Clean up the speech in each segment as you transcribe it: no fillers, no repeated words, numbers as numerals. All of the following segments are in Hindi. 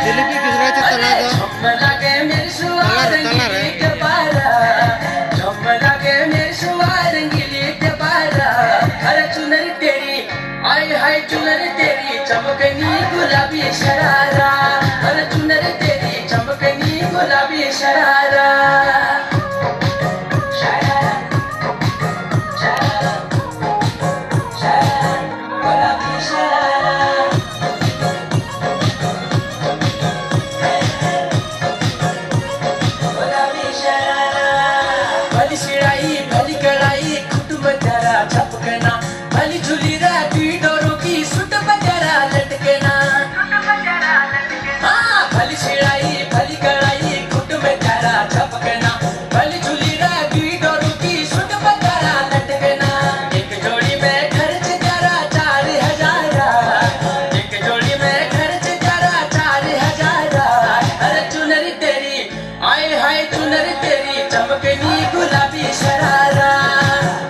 जिलेबी गुजराती चुनर तेरी चमकनी गुलाबी शरारा, अरे चुनर तेरी चमकनी गुलाबी शरारा। भली शिराई भली कड़ाई कुटुंब जरा छपकना, भली झुली राती डोरों की सुट बजरा लटकना। हाँ भली शिराई भली कड़ाई कुटुंब जरा छपकना, भली झुली राती डोरों की सुट बजरा लटकना। एक जोड़ी में खर्च जरा 4,000, एक जोड़ी में खर्च जरा 4,000। अरे चुनरी तेरी आए हाय चुनरी तेरी चमकनी गुलाबी शरारा,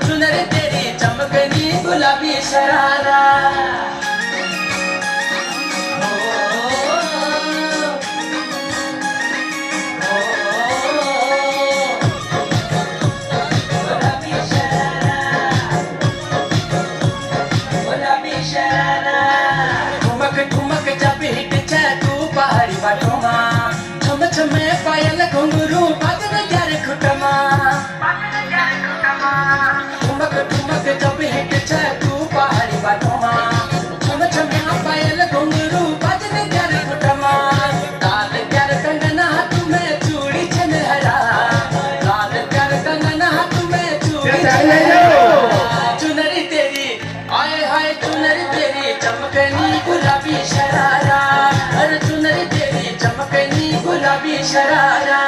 चुनरी तेरी चमकनी गुलाबी शरारा। ठुमक ठुमक जब हिट छे तू पहाड़ी बाटोमा, छम छमे पायल घुंघरू बाजन जार खुटमा। ठुमक ठुमक जब हिट छे तू पहाड़ी बाटोमा, छम छमे पायल घुंघरू बाजन जार खुटमा। लाल प्यार कंगना तुम्हें चूड़ी छनहरा, लाल प्यार कंगना तुम्हें चूड़ी छनहरा। चुनरी तेरी आए हाय चुनरी तेरी चमकनी गुलाबी शरारा, अरे चुनरी तेरी चमकनी गुलाबी शरारा।